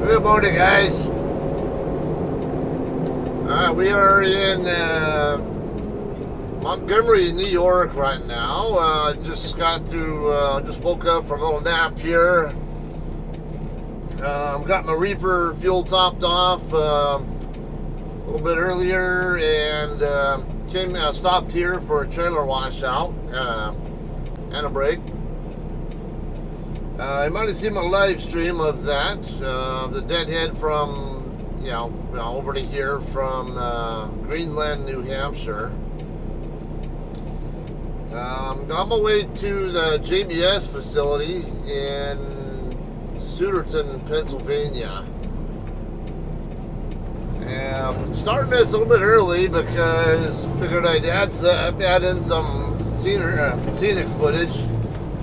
Good morning, guys. We are in Montgomery, New York right now. Just got through, just woke up from a little nap here. Got my reefer fuel topped off a little bit earlier and stopped here for a trailer washout and a break. You might have seen my live stream of that. The deadhead from, over to here from Greenland, New Hampshire. On my way to the JBS facility in Souderton, Pennsylvania. And starting this a little bit early because figured I'd add in some scenic footage.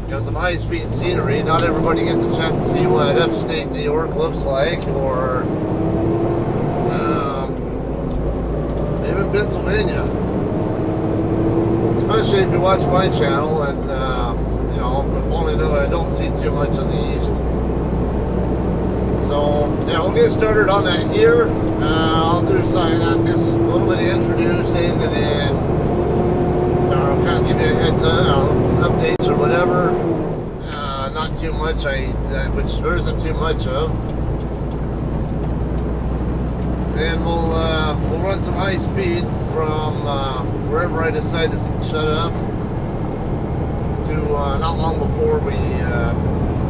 Some high-speed scenery. Not everybody gets a chance to see what upstate New York looks like, or even Pennsylvania. Especially if you watch my channel, and I don't see too much of the East. So we'll get started on that here. I'll do something, just a little bit of introducing, and then I'll kind of give you a heads up, updates or whatever. Not too much, which there isn't too much of. And we'll run some high speed from wherever I decide to shut up to not long before we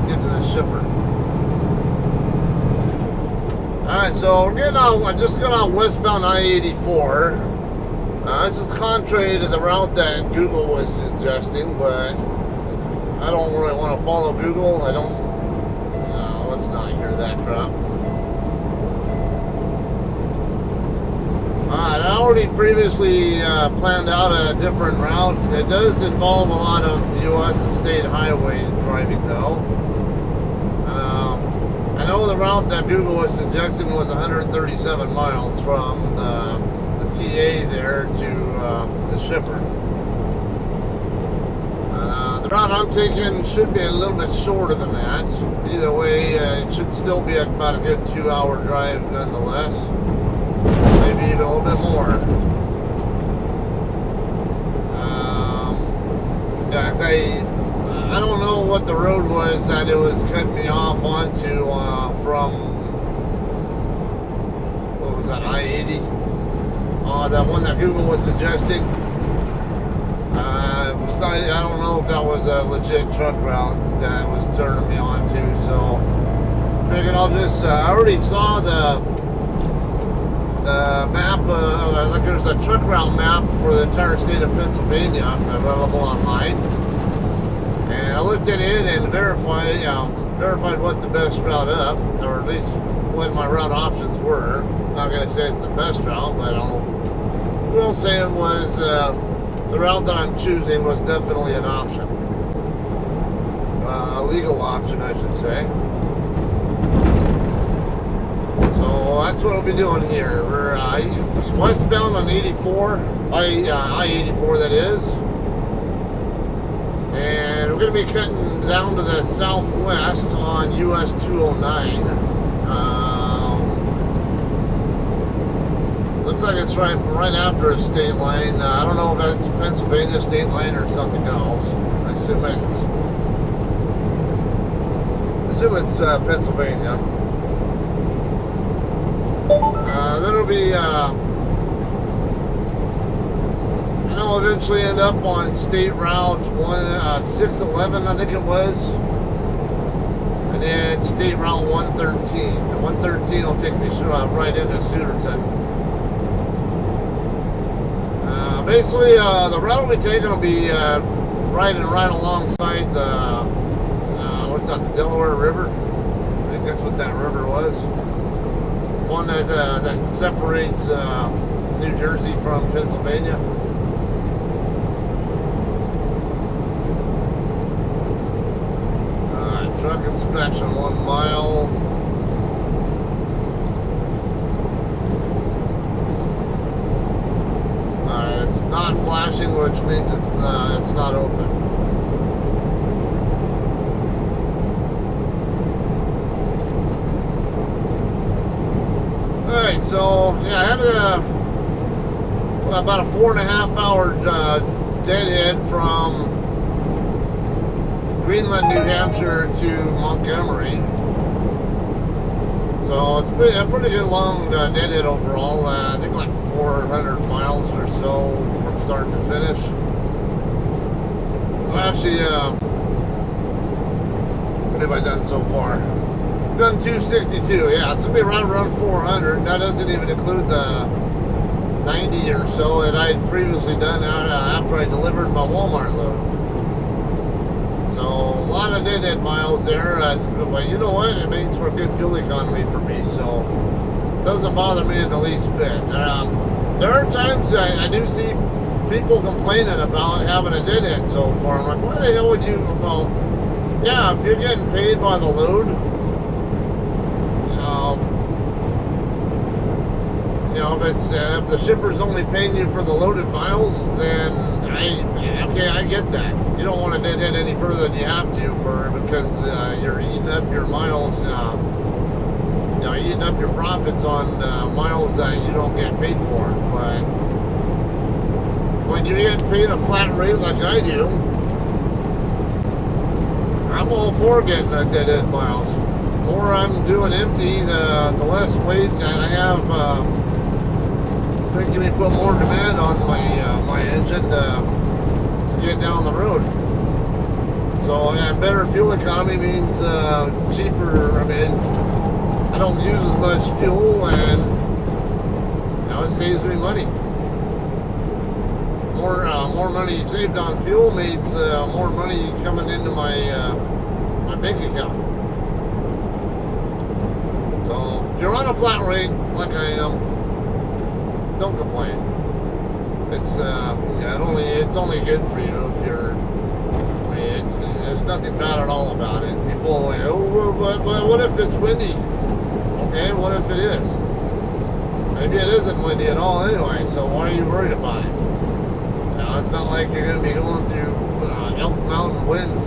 get to the shipper. Alright, so we're getting on. I just got on westbound I-84. This is contrary to the route that Google was suggesting, but I don't really want to follow Google. Let's not hear that crap. I already previously planned out a different route. It does involve a lot of U.S. and state highway driving, though. I know the route that Google was suggesting was 137 miles from the TA there to the shipper. The route I'm taking should be a little bit shorter than that. Either way, it should still be about a good 2-hour drive nonetheless. Maybe even a little bit more. I don't know what the road was that it was cutting me off onto from, what was that, I-80? That one that Google was suggesting. I don't know if that was a legit truck route that was turning me on to, so figured I'll just, I already saw the map, like there's a truck route map for the entire state of Pennsylvania available online, and I looked at it and verified what the best route up, or at least what my route options were. I'm not going to say it's the best route, but what I'm saying was the route that I'm choosing was definitely an option. A legal option, I should say. So that's what I'll be doing here. We're westbound on 84, I-84 that is. And we're going to be cutting down to the southwest on US 209. Looks like it's right after a state line. I don't know if it's Pennsylvania state line or something else. I assume it's Pennsylvania. Then it'll be, I'll eventually end up on State Route 611, I think it was. And then State Route 113. And 113 will take me right into Souderton. Basically, the route we'll be taking will be riding right alongside the, what's that, the Delaware River? I think that's what that river was. One that separates New Jersey from Pennsylvania. Truck inspection 1 mile. It's not flashing, which means it's not open. Alright, so yeah, I had about a 4.5-hour deadhead from Greenland, New Hampshire to Montgomery. So it's a pretty good long deadhead overall. I think like 400 miles or so from start to finish. Well, actually, what have I done so far? Done 262, yeah, it's gonna be right around 400. That doesn't even include the 90 or so that I had previously done after I delivered my Walmart load. So a lot of deadhead miles there, but you know what? It makes for good fuel economy for me, so it doesn't bother me in the least bit. There are times I do see people complaining about having a deadhead so far. I'm like, why the hell would you? Well, yeah, if you're getting paid by the load, you know, if the shipper's only paying you for the loaded miles, then I get that. You don't want to deadhead any further than you have to because you're eating up your miles. You know, eating up your profits on miles that you don't get paid for. But when you get paid a flat rate like I do, I'm all for getting the deadhead miles. The more I'm doing empty, the less weight that I have. Making me put more demand on my engine to get down the road. So yeah, better fuel economy means cheaper. I mean, I don't use as much fuel, and you know, it saves me money. More money saved on fuel means more money coming into my my bank account. So if you're on a flat rate like I am, don't complain. It's it's only good for you if you're. I mean, there's nothing bad at all about it. People, you know, but what if it's windy? Okay, what if it is? Maybe it isn't windy at all anyway. So why are you worried about it? You know, it's not like you're going to be going through Elk Mountain winds,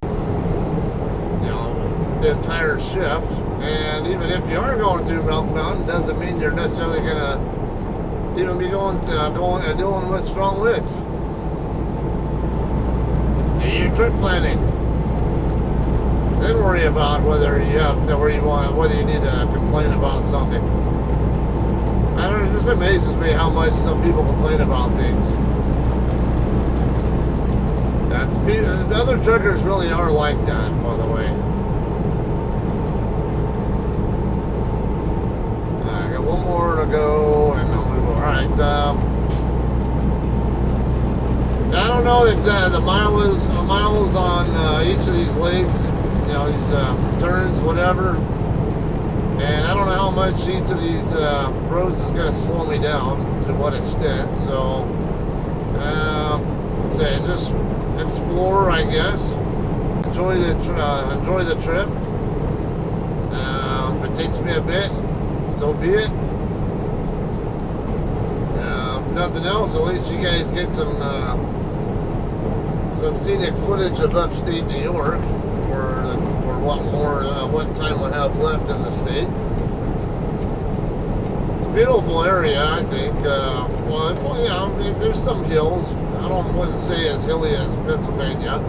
you know, the entire shift. And even if you are going through Elk Mountain, doesn't mean you're necessarily going to even be dealing with strong winds. Do your trip planning. Then worry about whether you need to complain about something. I don't know, it just amazes me how much some people complain about things. The other truckers really are like that, by the way. I got one more to go, and I'll move on. All right. I don't know exactly the miles on each of these legs, you know, these turns, whatever. And I don't know how much each of these roads is going to slow me down, to what extent. So, let's say, just explore, I guess. Enjoy the trip. If it takes me a bit, so be it. If nothing else, at least you guys get some scenic footage of upstate New York for what time we have left in the state. It's a beautiful area, I think. Well, yeah, I mean, there's some hills. I wouldn't say as hilly as Pennsylvania.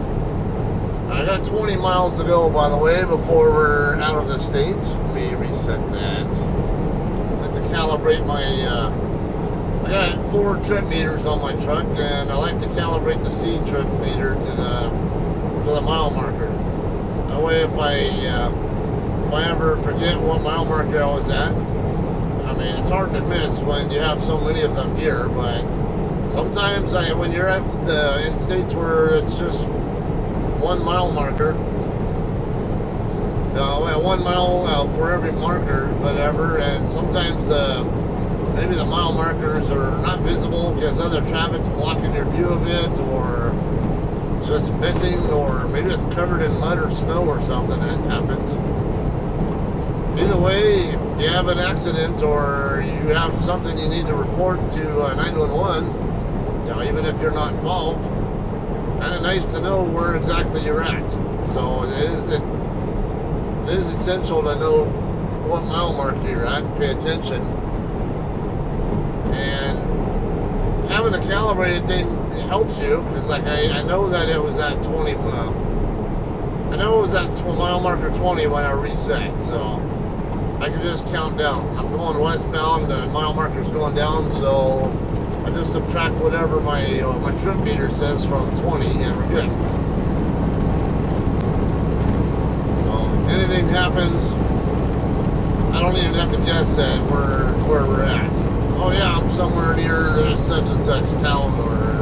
I got 20 miles to go, by the way, before we're out of the state. Let me reset that. I have to calibrate my. I got 4 trip meters on my truck, and I like to calibrate the C trip meter to the mile marker. That way, if I ever forget what mile marker I was at, I mean, it's hard to miss when you have so many of them here. But sometimes, when you're in states where it's just 1 mile marker, 1 mile for every marker, whatever, and sometimes maybe the mile markers are not visible because other traffic's blocking your view of it, or it's just missing, or maybe it's covered in mud or snow or something. That happens. Either way, if you have an accident or you have something you need to report to 911, you know, even if you're not involved, kind of nice to know where exactly you're at. So it is essential to know what mile marker you're at, pay attention. And having a calibrated thing helps you, because like I know that it was at 20. I know it was at mile marker 20 when I reset, so I can just count down. I'm going westbound, the mile marker's going down, so I just subtract whatever my trip meter says from 20, and we're good. So anything happens, I don't even have to guess at where we're at. Oh yeah, I'm somewhere near such and such town, or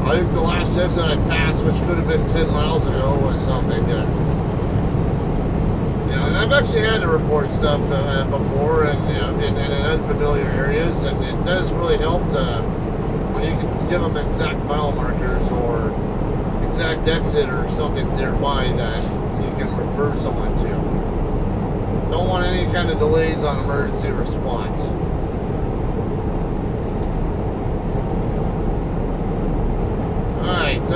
I think the last exit I passed, which could have been 10 miles ago, was something. Yeah, and I've actually had to report stuff before, and in unfamiliar areas, and it does really help when you can give them exact mile markers or exact exit or something nearby that you can refer someone to. Don't want any kind of delays on emergency response. Alright,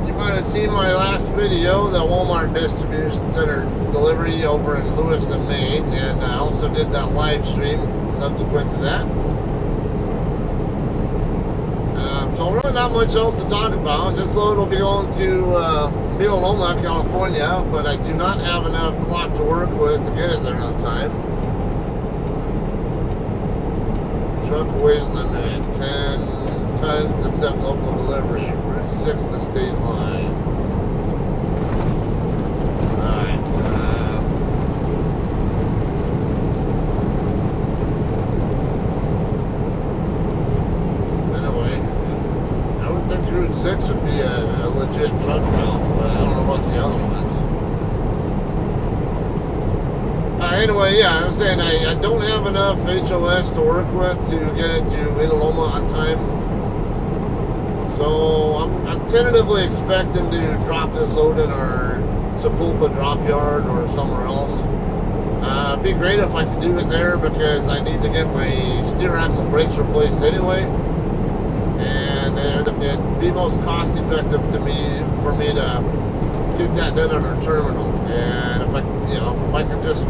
you might have seen my last video, the Walmart Distribution Center delivery over in Lewiston, Maine, and I also did that live stream subsequent to that. So really not much else to talk about. This load will be going to Petaluma, California, but I do not have enough clock to work with to get it there on time. Truck weight limit, 10 tons except local delivery. Route 6 to state line. Alright. Anyway, I would think Route 6 would be a legit truck route, but I don't know about the other ones. Anyway, yeah, I was saying I don't have enough HOS to work with to get it to Petaluma on time. So I'm tentatively expecting to drop this load in our Sepulpa drop yard or somewhere else. It'd be great if I could do it there, because I need to get my steer axle brakes replaced anyway. And it'd be most cost effective for me to get that done at our terminal. And if I can just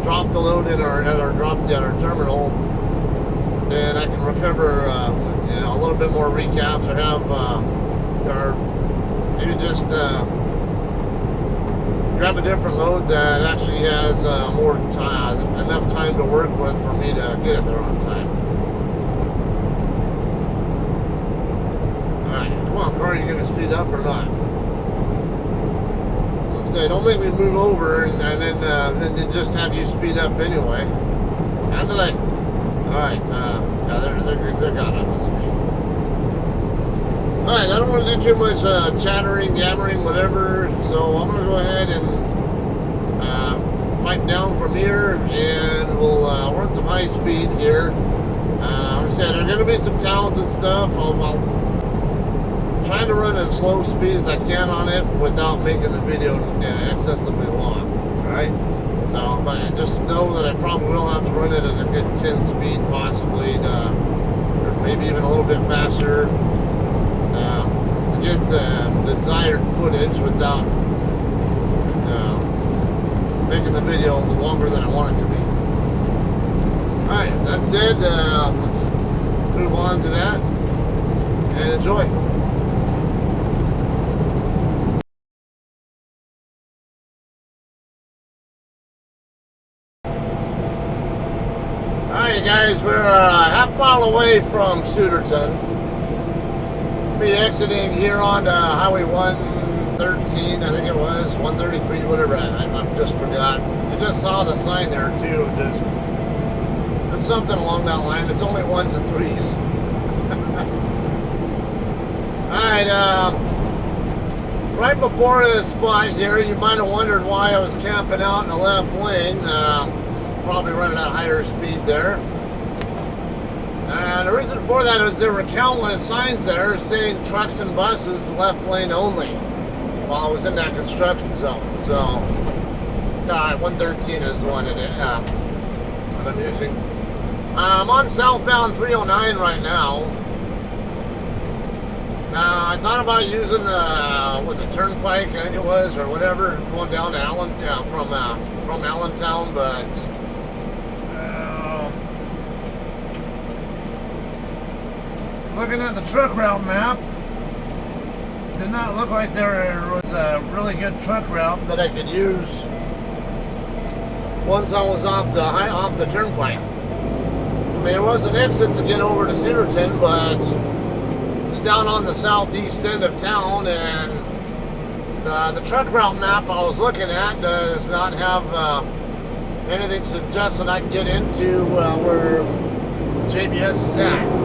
drop the load in our terminal, then I can recover a little bit more recaps, or have or maybe just grab a different load that actually has more time, enough time to work with for me to get it there on time. All right, come on, car, are you going to speed up or not? Say, don't make me move over and then just have you speed up anyway. How did I? All right, yeah, they're got up to speed. All right, I don't want to do too much chattering, yammering, whatever. So I'm gonna go ahead and pipe down from here, and we'll run some high speed here. Like I said, there are gonna be some towns and stuff. I'll trying to run as slow speed as I can on it without making the video excessively long. Alright? So, but just know that I probably will have to run it at a good 10 speed, possibly, or maybe even a little bit faster, to get the desired footage without making the video longer than I want it to be. Alright, that's it. Let's move on to that and enjoy. Alright guys, we're a half mile away from Souderton. We'll be exiting here on Highway 113, I think it was, 133, whatever, I just forgot. I just saw the sign there too. It's something along that line. It's only 1s and 3s. Alright, right before this spot here, you might have wondered why I was camping out in the left lane. Probably running at higher speed there. And the reason for that is there were countless signs there saying trucks and buses left lane only while I was in that construction zone. So, 113 is the one that I'm using. I'm on southbound 309 right now. I thought about using the Turnpike, I think it was, or whatever, going down to from Allentown, but looking at the truck route map, did not look like there was a really good truck route that I could use once I was off the Turnpike. I mean, it was an exit to get over to Souderton, but it's down on the southeast end of town, and the truck route map I was looking at does not have anything suggesting I can get into where JBS is at.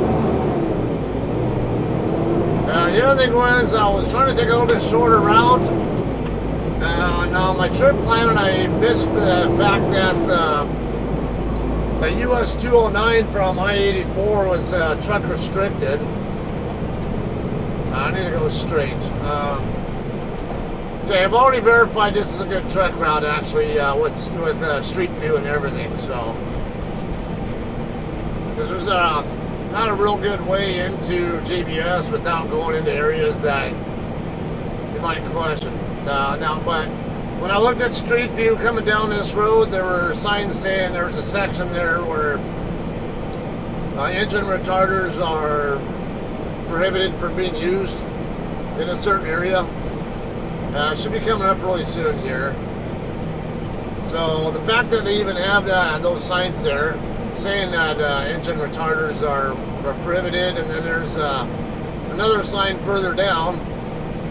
The other thing was I was trying to take a little bit shorter route. Now my trip plan, and I missed the fact that the US 209 from I-84 was truck restricted. I need to go straight. Okay, I've already verified this is a good truck route actually with Street View and everything. So because there's not a real good way into JBS without going into areas that you might question. Now, but when I looked at Street View coming down this road, there were signs saying there's a section there where engine retarders are prohibited from being used in a certain area. Should be coming up really soon here. So the fact that they even have those signs there saying that engine retarders are prohibited, and then there's another sign further down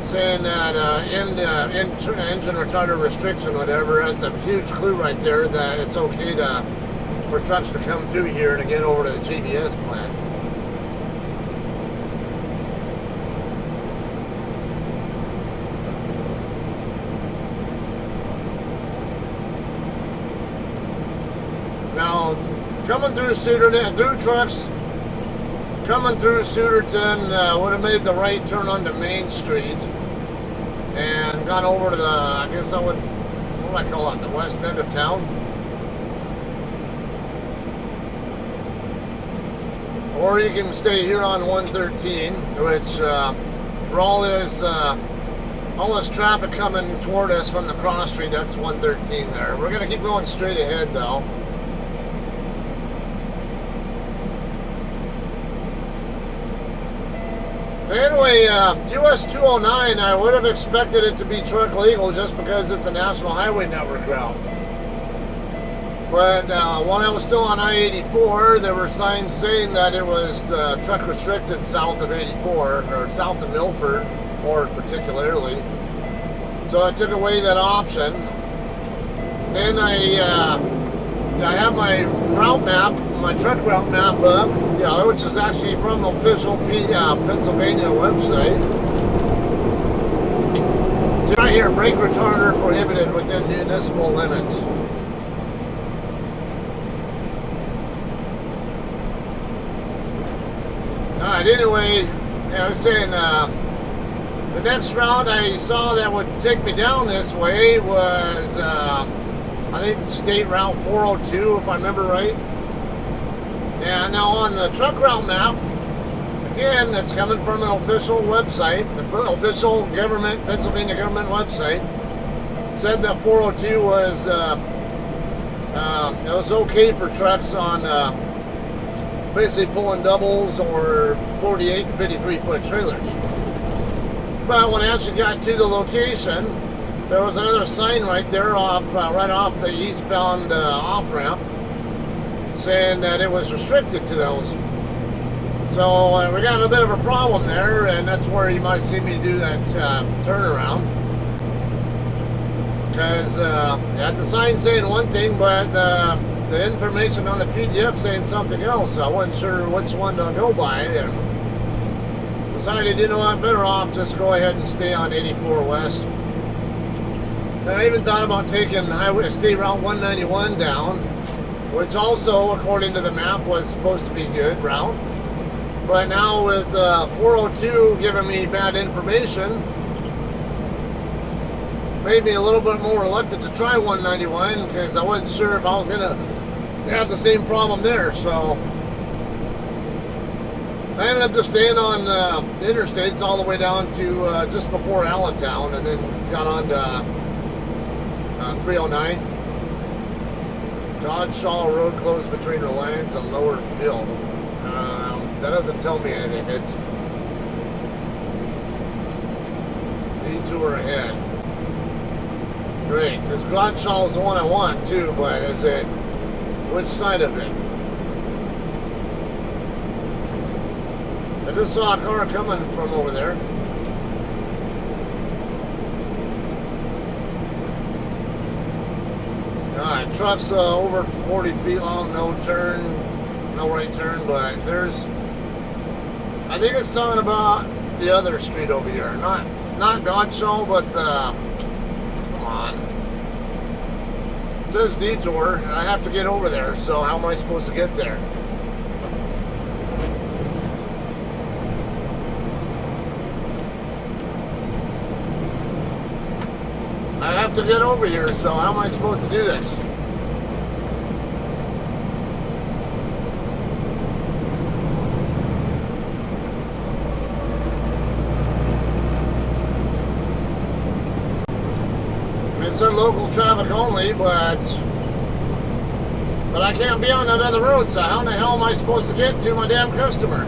saying that engine retarder restriction, whatever, has a huge clue right there that it's okay for trucks to come through here to get over to the JBS plant. Now, coming through Souderton, through trucks coming through Souderton, would have made the right turn onto Main Street and gone over to the, I guess I would, what do I call it, the west end of town? Or you can stay here on 113, which for all this traffic coming toward us from the cross street, that's 113 there. We're going to keep going straight ahead though. Anyway, US 209, I would have expected it to be truck legal just because it's a National Highway Network route. But while I was still on I-84, there were signs saying that it was truck restricted south of 84, or south of Milford, more particularly. So I took away that option. Then I have my route map, my truck route map up, which is actually from the official Pennsylvania website. See right here, brake retarder prohibited within municipal limits. Alright, anyway, I was saying the next route I saw that would take me down this way was I think State Route 402, if I remember right. And now on the truck route map, again, that's coming from an official website, the official government, Pennsylvania government website, said that 402 was it was okay for trucks on basically pulling doubles or 48 and 53 foot trailers. But when I actually got to the location, there was another sign right there right off the eastbound off-ramp saying that it was restricted to those. So we got a bit of a problem there, and that's where you might see me do that turnaround. Because had the sign saying one thing, but the information on the PDF saying something else. I wasn't sure which one to go by, and decided, you know, I'm better off just go ahead and stay on 84 West. And I even thought about taking State Route 191 down, which also, according to the map, was supposed to be a good route. But now with 402 giving me bad information, made me a little bit more reluctant to try 191 because I wasn't sure if I was going to have the same problem there. So I ended up just staying on the interstates all the way down to just before Allentown, and then got on to 309. Godshaw Road closed between Reliance and Lower Field. That doesn't tell me anything. It's detour ahead. Great, because Godshaw is the one I want too, but is it which side of it? I just saw a car coming from over there. Alright, truck's over 40 feet long, no turn, no right turn, but there's, I think it's talking about the other street over here. Not Godshaw, but the, come on. It says detour, and I have to get over there, so how am I supposed to get there? I have to get over here, so how am I supposed to do this? It said local traffic only, but I can't be on that other road, so how in the hell am I supposed to get to my damn customer?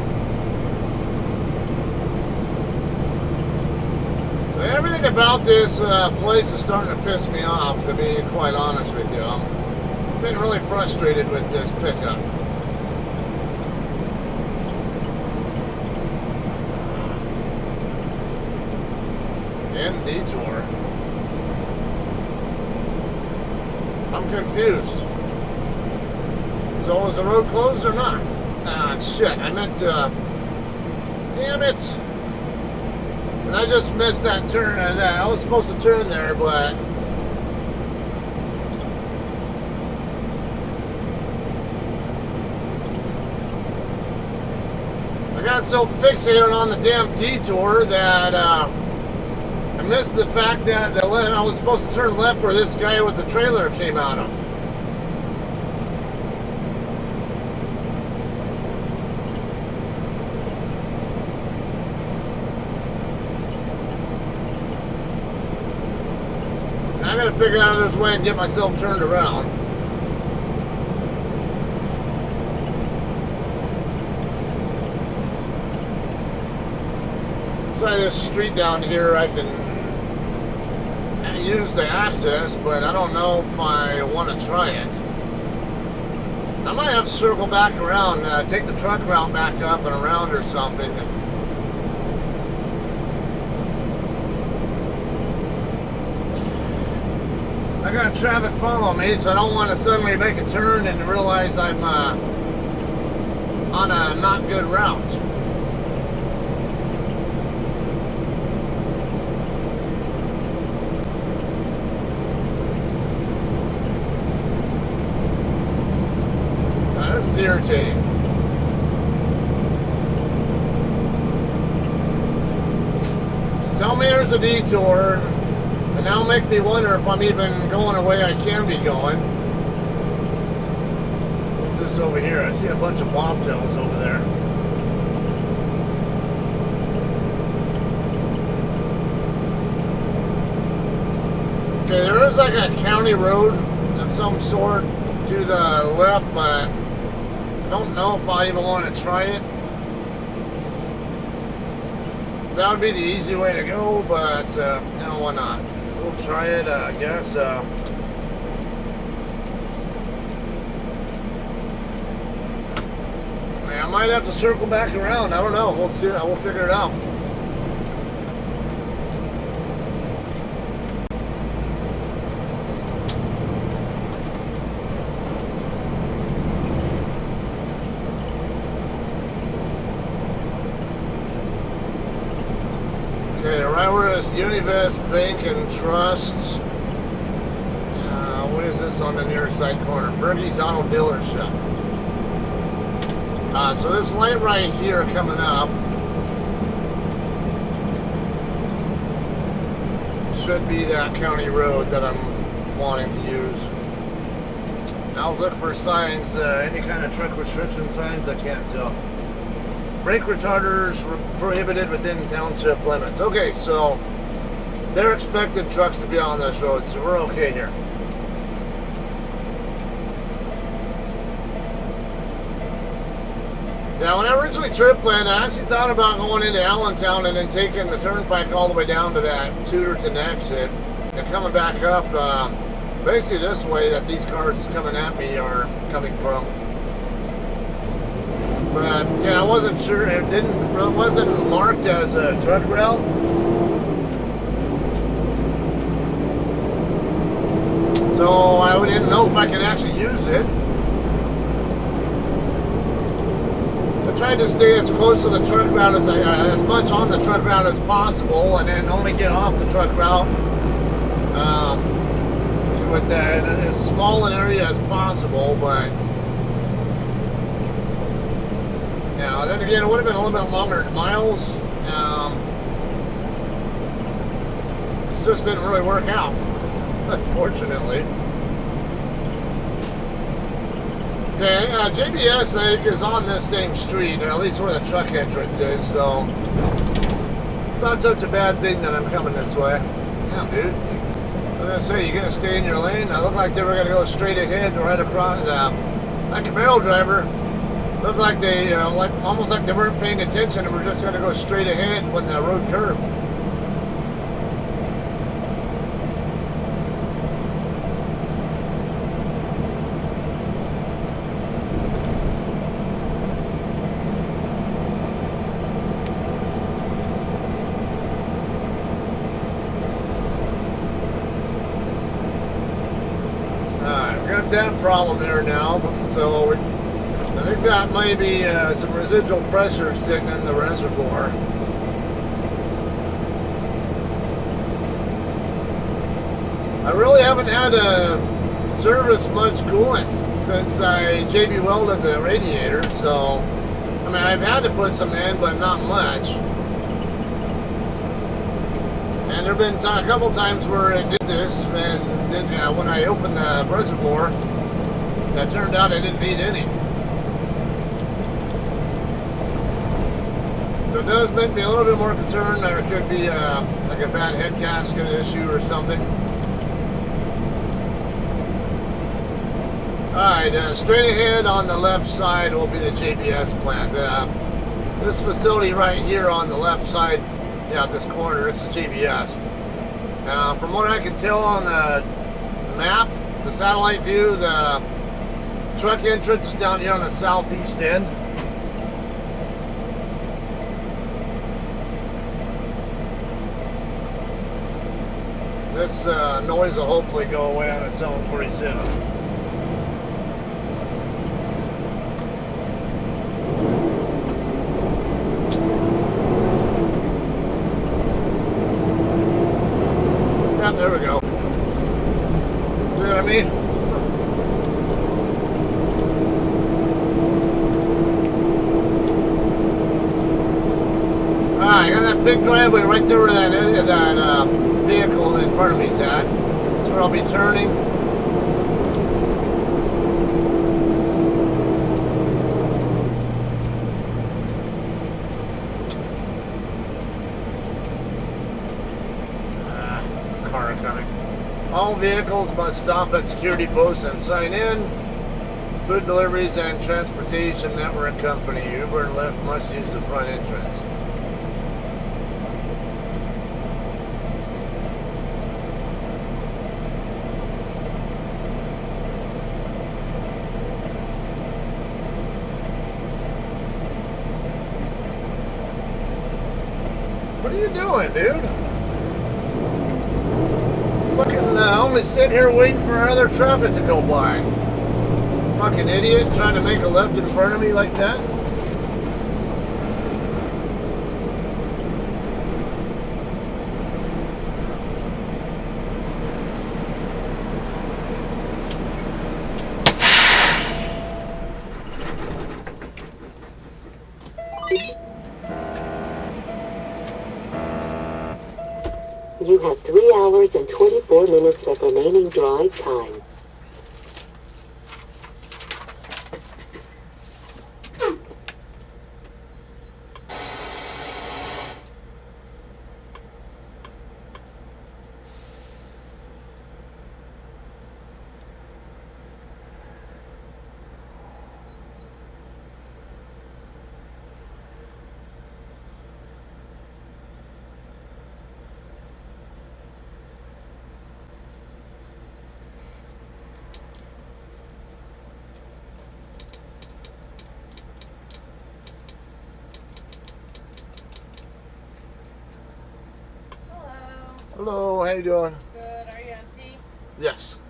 So everything about this place is starting to piss me off, to be quite honest with you. I'm getting really frustrated with this pickup. And detour. I'm confused. So is the road closed or not? Ah, shit. I meant to... Damn it. And I just missed that turn. I was supposed to turn there, but... I got so fixated on the damn detour that I missed the fact that I was supposed to turn left where this guy with the trailer came out of. I gotta figure out this way and get myself turned around. Side of this street down here, I can use the access, but I don't know if I want to try it. I might have to circle back around, take the truck route back up and around or something. I got traffic following me, so I don't want to suddenly make a turn and realize I'm on a not good route. This is irritating. So tell me there's a detour. And that'll make me wonder if I'm even going the way I can be going. What's this over here? I see a bunch of bobtails over there. Okay, there is like a county road of some sort to the left, but I don't know if I even want to try it. That would be the easy way to go, but you know, why not? We'll try it, I guess. I might have to circle back around. I don't know. We'll see. We'll figure it out. Okay, right where it's Univest Bank and Trust. What is this on the near side corner? Bergey's Auto Dealership. So this light right here coming up should be that county road that I'm wanting to use. I was looking for signs, any kind of truck restriction signs, I can't tell. Brake retarders prohibited within township limits. Okay, so they're expecting trucks to be on this road, so we're okay here. Now, when I originally trip planned, I actually thought about going into Allentown and then taking the Turnpike all the way down to that Souderton exit and coming back up basically this way that these cars coming at me are coming from. But yeah, I wasn't sure. It wasn't marked as a truck route. So I didn't know if I could actually use it. I tried to stay as close to the truck route as much on the truck route as possible, and then only get off the truck route with as small an area as possible. But yeah, then again, it would have been a little bit longer miles. It just didn't really work out, unfortunately. Okay, JBS is on this same street, or at least where the truck entrance is, so it's not such a bad thing that I'm coming this way. Yeah, dude. I was gonna say, you're gonna stay in your lane? I looked like they were gonna go straight ahead right across. Like a barrel driver, looked like they, almost like they weren't paying attention and were just gonna go straight ahead when the road curved. That problem there now, so I think that might be some residual pressure sitting in the reservoir. I really haven't had to service much coolant since I JB welded the radiator, so I mean I've had to put some in, but not much. And there have been a couple times where it did this, and then when I opened the reservoir, that turned out I didn't need any. So it does make me a little bit more concerned there could be like a bad head gasket issue or something. Alright, straight ahead on the left side will be the JBS plant. This facility right here on the left side, yeah, this corner, it's JBS. From what I can tell on the map, the satellite view, the truck entrance is down here on the southeast end. This noise will hopefully go away on its own pretty soon. There we go. You know what I mean? Alright, I got that big driveway right there where that vehicle in front of me is at. That's where I'll be turning. Car coming. All vehicles must stop at security posts and sign in. Food deliveries and transportation network company Uber and Lyft must use the front entrance. What are you doing, dude? Fucking only sit here waiting for other traffic to go by. Fucking idiot trying to make a left in front of me like that. You have 3 hours and 24 minutes of remaining drive time. Hello, how you doing? Good. Are you empty? Yes.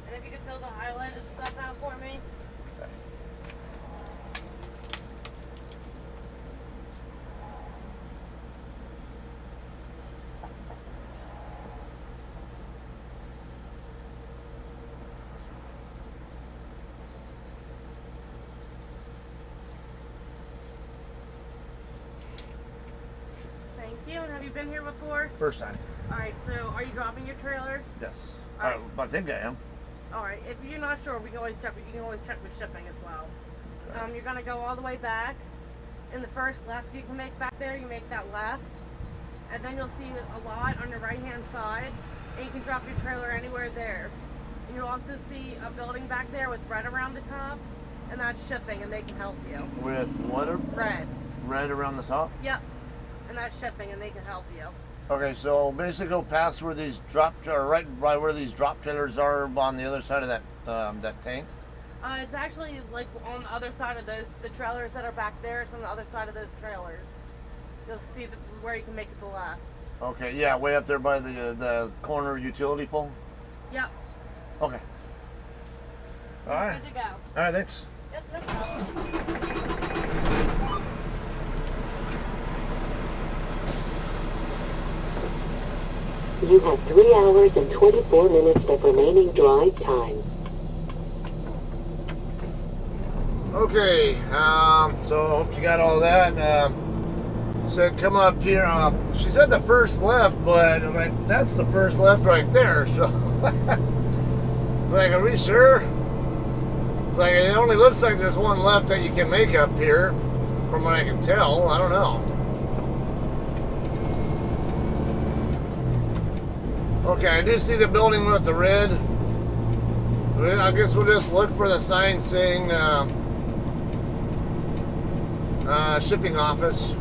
And if you could fill the highlighted stuff out for me. Thank you. And have you been here before? First time. All right. So, are you dropping your trailer? Yes. All right. I think I am. All right. If you're not sure, we can always check. You can always check with shipping as well. Okay. You're gonna go all the way back. In the first left you can make back there, you make that left, and then you'll see a lot on your right-hand side, and you can drop your trailer anywhere there. And you'll also see a building back there with red around the top, and that's shipping, and they can help you. With what? Red. Red around the top? Yep. And that's shipping, and they can help you. Okay, so basically go past where these right by where these drop trailers are on the other side of that tank. It's actually like on the other side of the trailers that are back there. It's on the other side of those trailers. You'll see where you can make it the left. Okay, yeah, way up there by the corner utility pole. Yep. Okay. All right. Good to go. All right, thanks. Yep, no problem. You have 3 hours and 24 minutes of remaining drive time. Okay, so hope you got all that. Said come up here. She said the first left, but I'm like, that's the first left right there. So, like, are we sure? Like, it only looks like there's one left that you can make up here, from what I can tell. I don't know. Okay, I do see the building with the red. I guess we'll just look for the sign saying shipping office.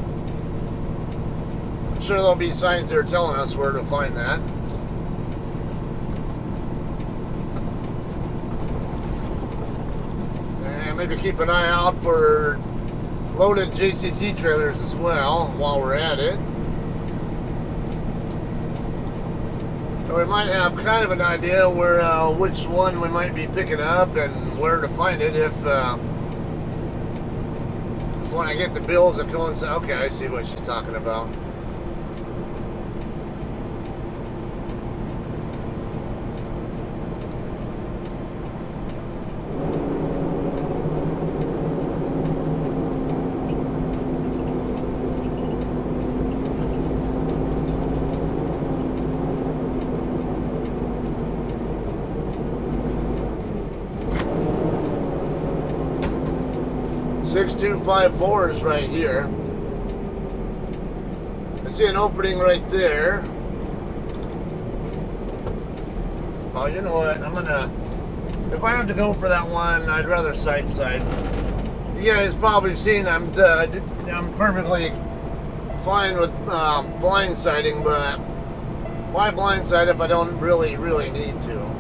I'm sure there'll be signs there telling us where to find that. And maybe keep an eye out for loaded JCT trailers as well while we're at it. So we might have kind of an idea where which one we might be picking up and where to find it if when I get the bills that coincide. Okay, I see what she's talking about. $6254 is right here. I see an opening right there. Oh, you know what? If I have to go for that one, I'd rather side. You guys probably seen I'm perfectly fine with blindsiding, but why blindside if I don't really need to?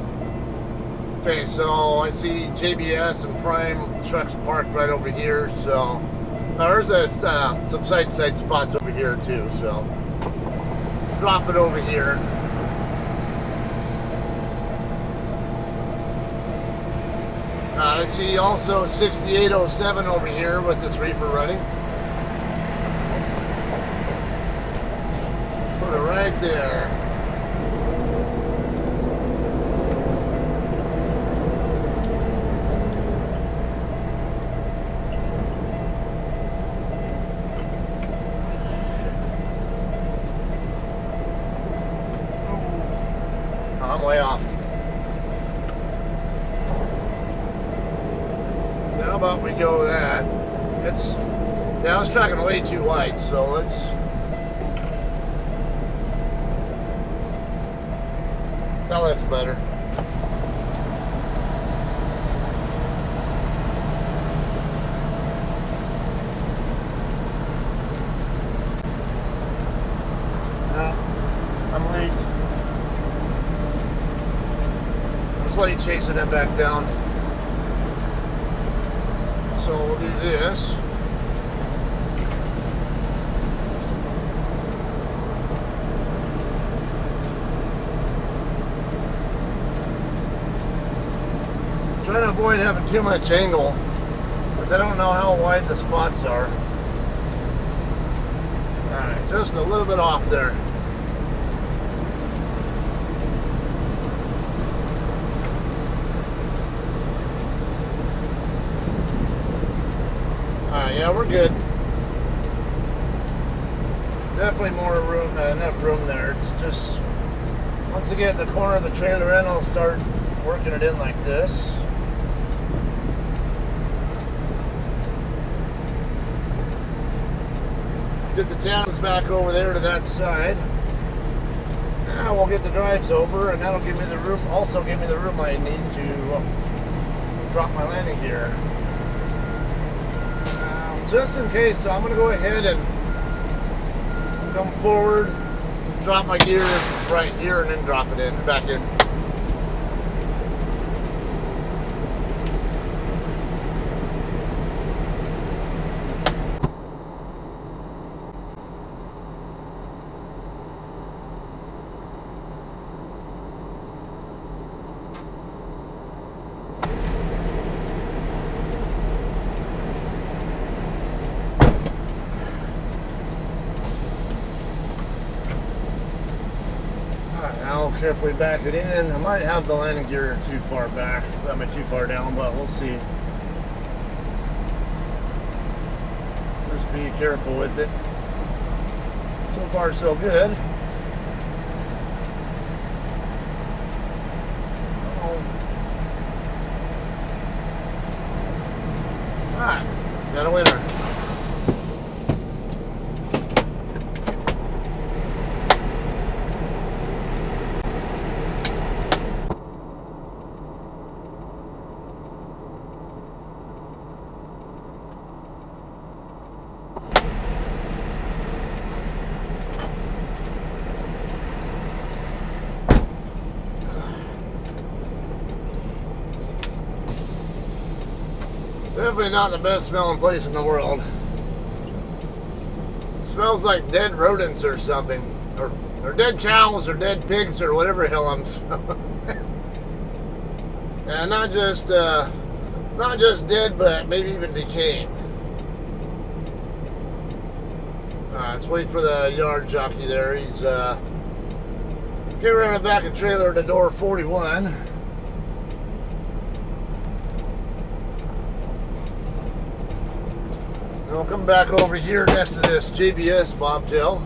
Okay, so I see JBS and Prime trucks parked right over here. So there's some side spots over here too. So drop it over here. I see also 6807 over here with this reefer running. Put it right there. I'm way off. So how about we go that? I was tracking way too wide, so let's. That looks better. I'm late. Late chasing it back down. So we'll do this. avoid having too much angle, because I don't know how wide the spots are. Alright, just a little bit off there. Alright, yeah, we're good. Definitely more room, enough room there. It's just, once I get the corner of the trailer in, I'll start working it in like this. Get the towns back over there to that side. Now we'll get the drives over, and that'll give me the room, also give me the room I need to drop my landing gear. Just in case, so I'm going to go ahead and come forward, drop my gear right here, and then drop it in, back in. I'll carefully back it in. I might have the landing gear too far back, too far down, but we'll see. Just be careful with it. So far, so good. Alright, got a winner. Definitely not the best smelling place in the world. It smells like dead rodents or something, or dead cows or dead pigs or whatever the hell I'm smelling. And not just dead, but maybe even decaying. Let's wait for the yard jockey there. He's get around the back of the trailer to door 41. We'll come back over here next to this JBS bobtail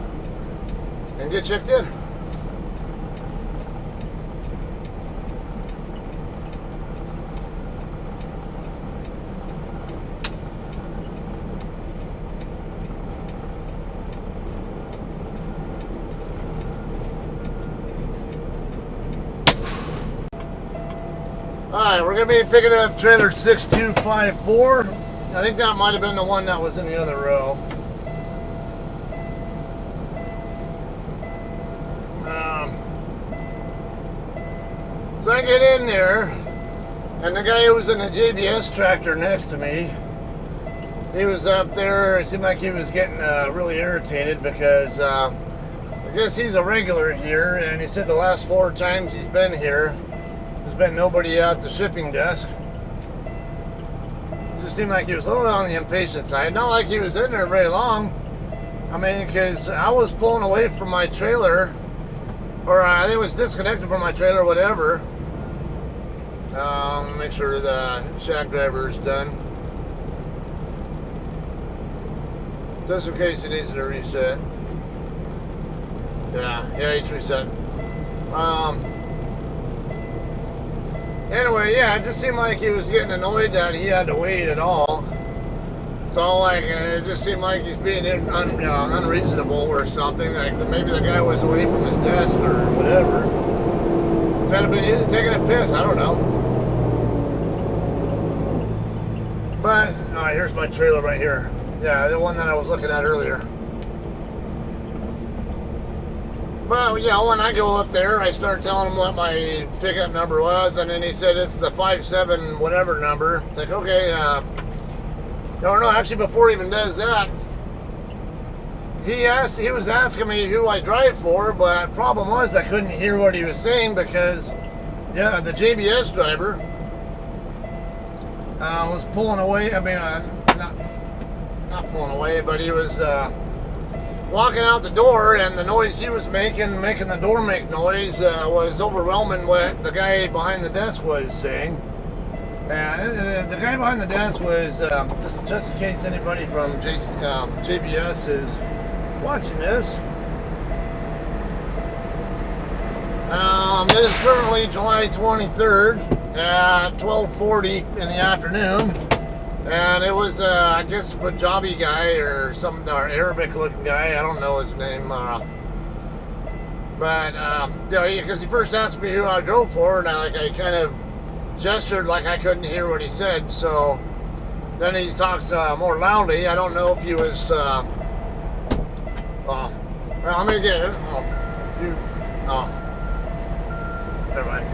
and get checked in. Alright, we're going to be picking up trailer 6254. I think that might have been the one that was in the other row. So I get in there, and the guy who was in the JBS tractor next to me, he was up there. It seemed like he was getting really irritated because I guess he's a regular here, and he said the last 4 times he's been here, there's been nobody at the shipping desk. It seemed like he was a little on the impatient side. Not like he was in there very long. I mean, because I was pulling away from my trailer, or I think it was disconnected from my trailer, whatever. Make sure the shack driver is done. Just in case it needs to reset. Yeah, he's reset. Anyway, yeah, it just seemed like he was getting annoyed that he had to wait at all. It's all like, it just seemed like he's being unreasonable or something. Like maybe the guy was away from his desk or whatever. Could have been taking a piss, I don't know. But, here's my trailer right here. Yeah, the one that I was looking at earlier. Well, yeah, when I go up there, I start telling him what my pickup number was, and then he said it's the 57 whatever number. It's like, okay, no, actually before he even does that, he was asking me who I drive for, but problem was I couldn't hear what he was saying because, yeah, the JBS driver, was pulling away. I mean, not pulling away, but he was walking out the door, and the noise he was making the door make noise, was overwhelming what the guy behind the desk was saying. And the guy behind the desk was, just in case anybody from JBS is watching this. It is currently July 23rd at 12:40 in the afternoon. And it was, I guess, a Punjabi guy or some Arabic-looking guy. I don't know his name. But, you know, because he first asked me who I drove for, and I kind of gestured like I couldn't hear what he said. So then he talks more loudly. I don't know if he was, well, I'm going to get it. Never mind.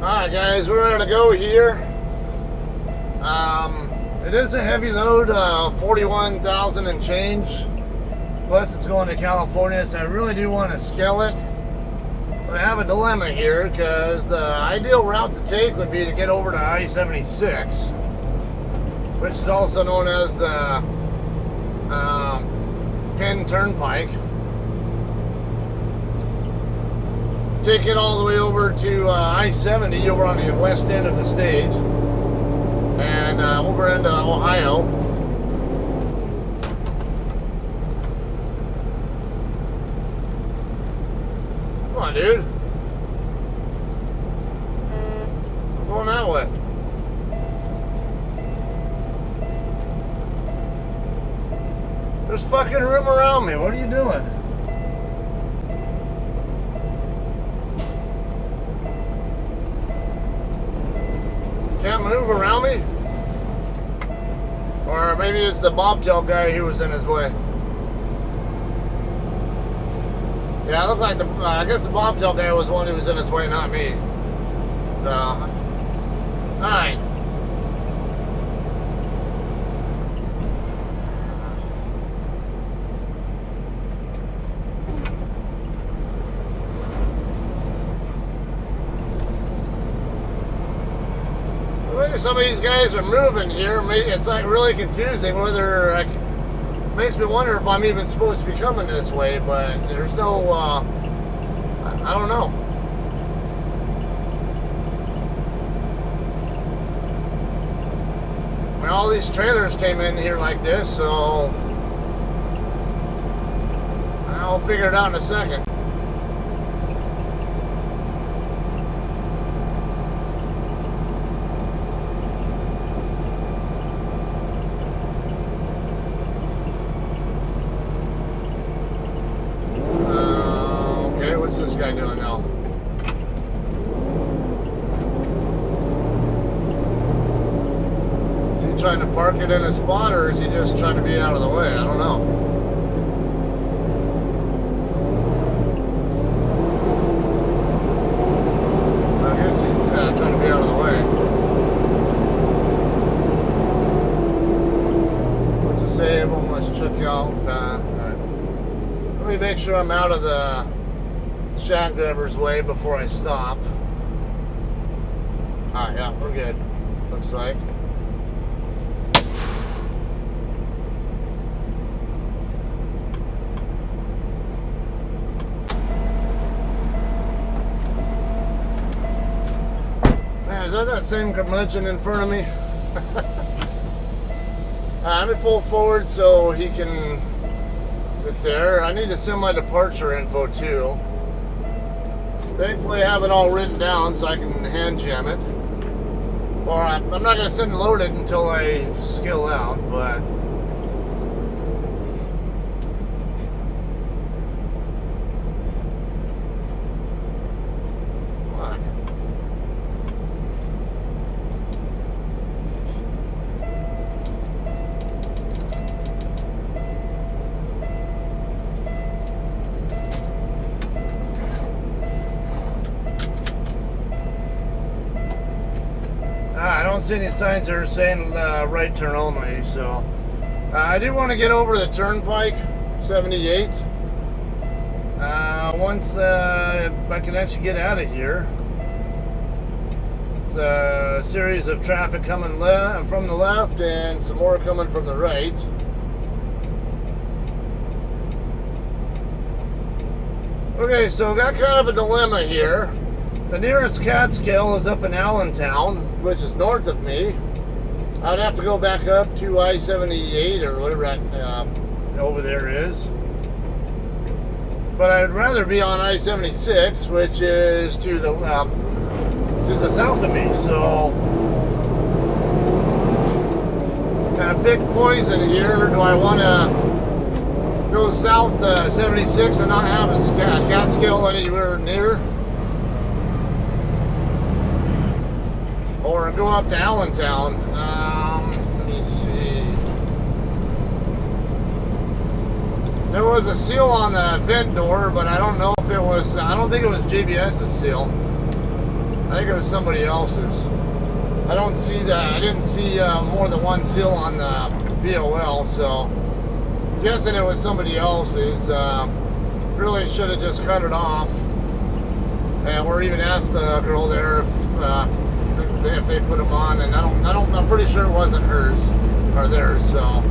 Alright guys, we're gonna go here. It is a heavy load, 41,000 and change. Plus it's going to California, so I really do want to scale it. But I have a dilemma here, because the ideal route to take would be to get over to I-76, which is also known as the Penn Turnpike. Take it all the way over to I-70 over on the west end of the state, and over into Ohio. Come on, dude. I'm going that way. There's fucking room around me. What are you doing? Can't move around me? Or maybe it's the bobtail guy who was in his way. Yeah, it looked like I guess the bobtail guy was the one who was in his way, not me. So, alright. Some of these guys are moving here. It's like really confusing. Whether makes me wonder if I'm even supposed to be coming this way. But there's no. I don't know. Well, all these trailers came in here like this, so I'll figure it out in a second. What's this guy doing now? Is he trying to park it in a spot, or is he just trying to be out of the way? I don't know. I guess he's trying to be out of the way. What's it say? Let's check out. Right. Let me make sure I'm out of the shot grabber's way before I stop. Alright, yeah, we're good. Looks like. Man, is that same curmudgeon in front of me? Let me pull forward so he can get there. I need to send my departure info too. Thankfully I have it all written down so I can hand jam it. Or I'm not going to send loaded until I skill out, but I don't see any signs that are saying right turn only, so I do want to get over the Turnpike 78. once I can actually get out of here. It's a series of traffic coming from the left and some more coming from the right. Okay, so got kind of a dilemma here. The nearest Catskill is up in Allentown, which is north of me. I'd have to go back up to I-78 or whatever that over there is. But I'd rather be on I-76, which is to the south of me. So, kind of pick poison here. Do I want to go south to 76 and not have a Catskill anywhere near? Or go up to Allentown? Let me see. There was a seal on the vent door, but I don't know if it was, I don't think it was JBS's seal. I think it was somebody else's. I don't see that. I didn't see more than one seal on the BOL, so I'm guessing it was somebody else's. Really should have just cut it off, or even asked the girl there if they put them on. And I'm pretty sure it wasn't hers or theirs. So.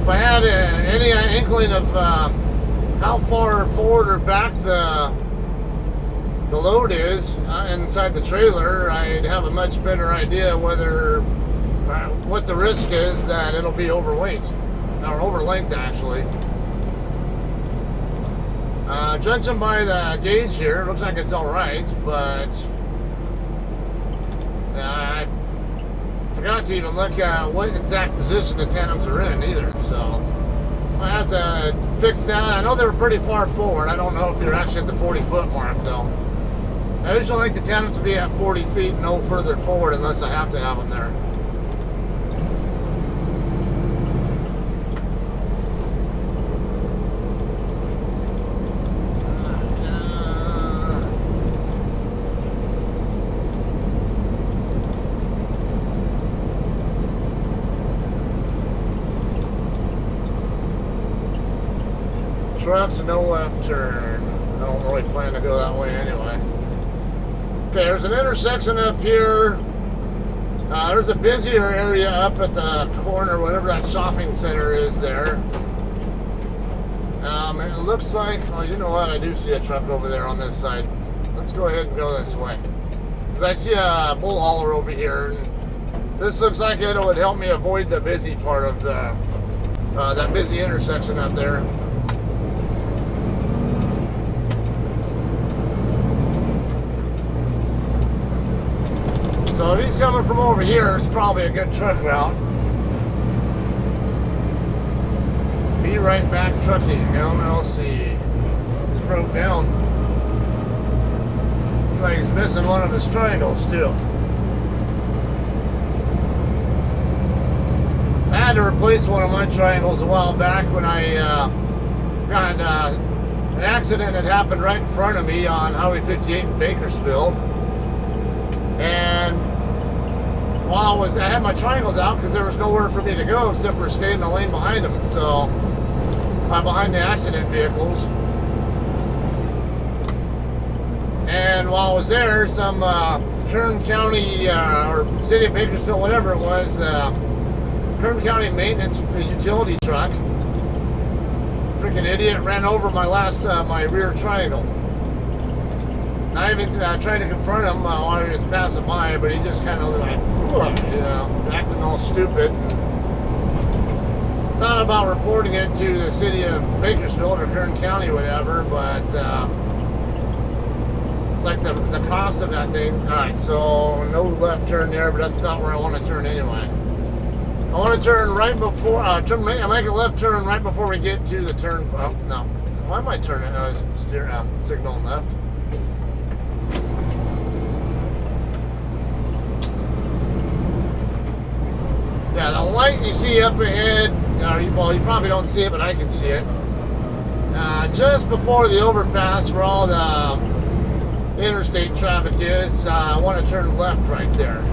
If I had any inkling of how far forward or back the load is inside the trailer, I'd have a much better idea whether what the risk is that it'll be overweight or over length actually. Judging by the gauge here, it looks like it's all right, but I forgot to even look at what exact position the tandems are in either, so I have to fix that. I know they were pretty far forward. I don't know if they're actually at the 40-foot mark though. I usually like the tandems to be at 40 feet, no further forward unless I have to have them there. Trucks, no left turn. I don't really plan to go that way anyway. Okay, there's an intersection up here. There's a busier area up at the corner, whatever that shopping center is there. And it looks like, well, you know what? I do see a truck over there on this side. Let's go ahead and go this way. Because I see a bull hauler over here. And this looks like it would help me avoid the busy part of the that busy intersection up there. So if he's coming from over here, it's probably a good truck route. Be right back trucking, LLC. He's broke down. Looks like he's missing one of his triangles too. I had to replace one of my triangles a while back when I got an accident that happened right in front of me on Highway 58 in Bakersfield. And while I had my triangles out because there was nowhere for me to go except for stay in the lane behind them. So I'm behind the accident vehicles. And while I was there, some Kern County or City of Bakersfield, whatever it was, Kern County maintenance utility truck, freaking idiot, ran over my rear triangle. I even tried to confront him while I was passing by, but he just kind of like, you know, acting all stupid. Thought about reporting it to the city of Bakersfield or Kern County, whatever, but it's like the cost of that thing. All right, so no left turn there, but that's not where I want to turn anyway. I want to turn right before, make a left turn right before we get to the turn. Oh, no. Why am I turning? Signaling left. Yeah, the light you see up ahead, well, you probably don't see it, but I can see it. Just before the overpass where all the interstate traffic is, I want to turn left right there.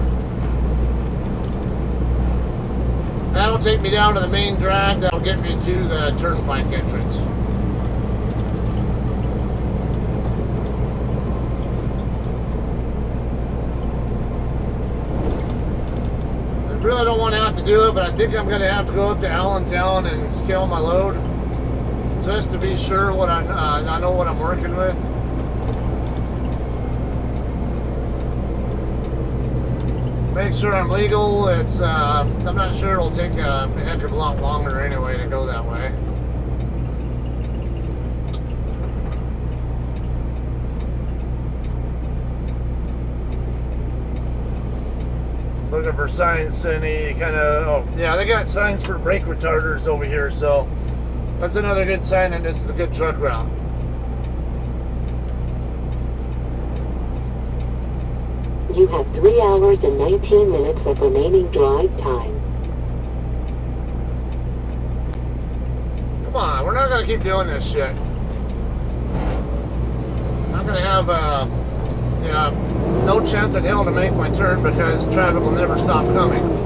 That'll take me down to the main drag. That'll get me to the Turnpike entrance. I really don't want to have to do it, but I think I'm going to have to go up to Allentown and scale my load just to be sure what I know what I'm working with. Make sure I'm legal. It's I'm not sure it'll take a heck of a lot longer anyway to go that way. Looking for signs, any kind of, oh yeah, they got signs for brake retarders over here, so that's another good sign that this is a good truck route. You have 3 hours and 19 minutes of remaining drive time. Come on, we're not going to keep doing this shit. I'm not going to have no chance in hell to make my turn because traffic will never stop coming.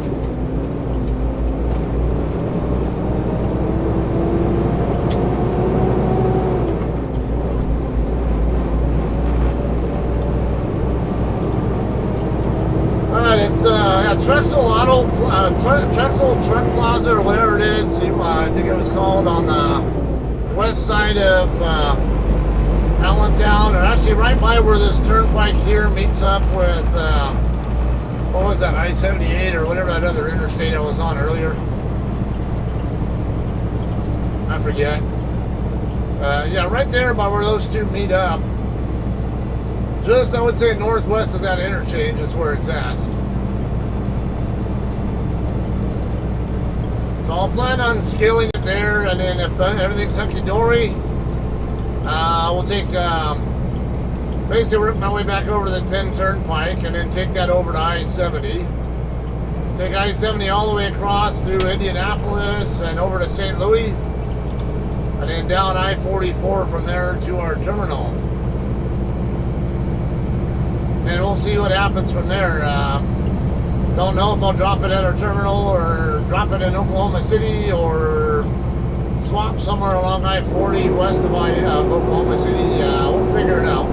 Trexel Truck Plaza or whatever it is, I think it was called, on the west side of Allentown, or actually right by where this Turnpike here meets up with, what was that, I-78 or whatever that other interstate I was on earlier. I forget. Yeah, right there by where those two meet up. Just, I would say, northwest of that interchange is where it's at. So I'll plan on scaling it there, and then if everything's hunky-dory, we'll take, basically work my way back over to the Penn Turnpike, and then take that over to I-70. Take I-70 all the way across through Indianapolis and over to St. Louis, and then down I-44 from there to our terminal. And we'll see what happens from there. Don't know if I'll drop it at our terminal or drop it in Oklahoma City or swap somewhere along I-40 west of Oklahoma City. We'll figure it out.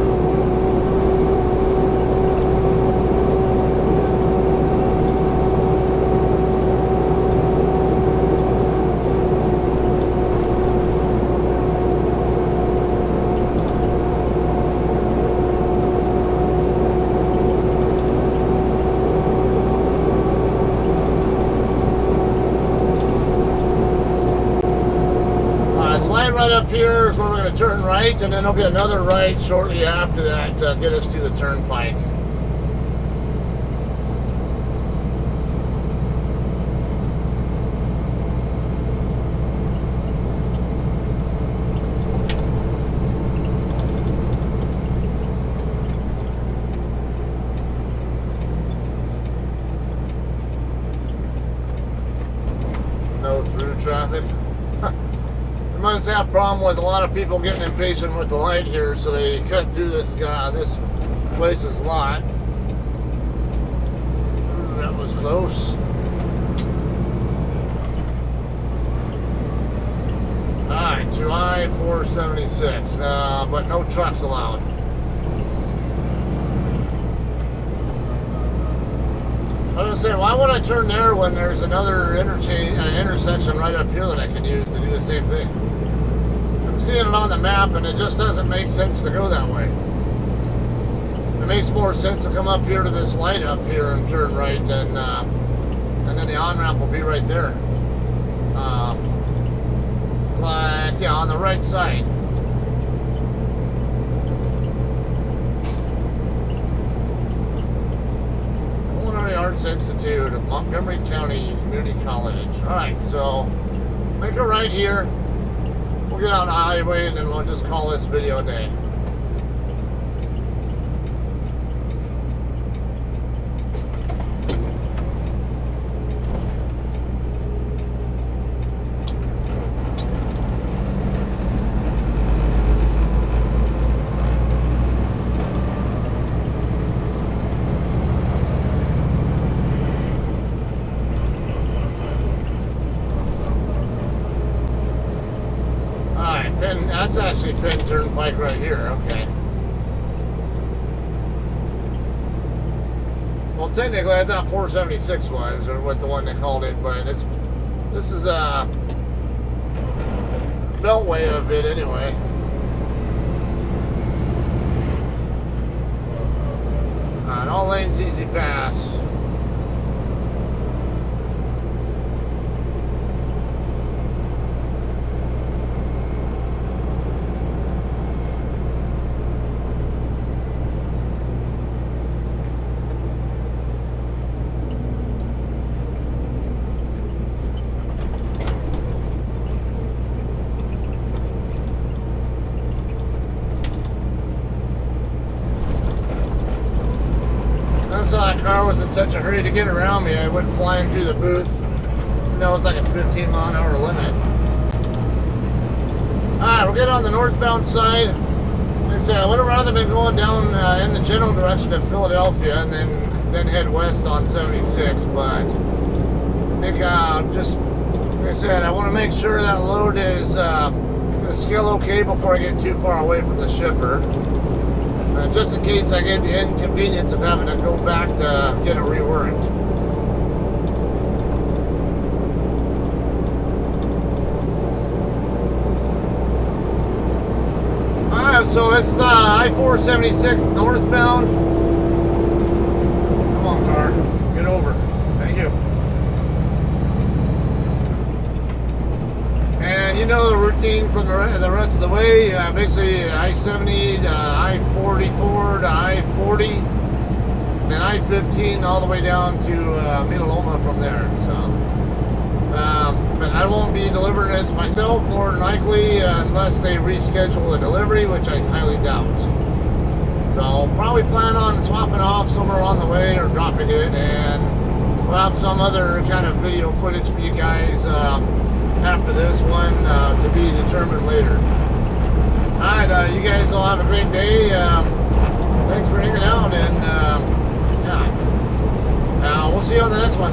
Right up here is where we're going to turn right, and then there'll be another right shortly after that to get us to the Turnpike. No through traffic. Must have a problem with a lot of people getting impatient with the light here, so they cut through this place's lot. Ooh, that was close. Alright, to I-476, but no trucks allowed. I was gonna say, why would I turn there when there's another intersection right up here that I can use to do the same thing? I'm seeing it on the map, and it just doesn't make sense to go that way. It makes more sense to come up here to this light up here and turn right, and then the on-ramp will be right there. But yeah, on the right side. Arts Institute of Montgomery County Community College. Alright, so make a right here. We'll get on the highway and then we'll just call this video a day. Well, technically, I thought 476 was, or what the one they called it, but this is a beltway of it anyway. And all lanes easy pass. So that car was in such a hurry to get around me, I went flying through the booth. You know, it's like a 15-mile-an-hour limit. Alright, we'll get on the northbound side. Like I said, I would have rather been going down in the general direction of Philadelphia and then head west on 76, but I think just, like I said, I want to make sure that load is still okay before I get too far away from the shipper. Just in case I get the inconvenience of having to go back to get it reworked. Alright, so this is I-476 northbound. Come on, car. Get over. Thank you. And you know the routine from the rest of the way. Basically I-70 to I-44 to I-40, then I-15 all the way down to Metaloma from there. So, but I won't be delivering this myself, more than likely, unless they reschedule the delivery, which I highly doubt. So I'll probably plan on swapping off somewhere along the way or dropping it, and we'll have some other kind of video footage for you guys after this one to be determined later. Alright, you guys all have a great day. Thanks for hanging out, and yeah, we'll see you on the next one.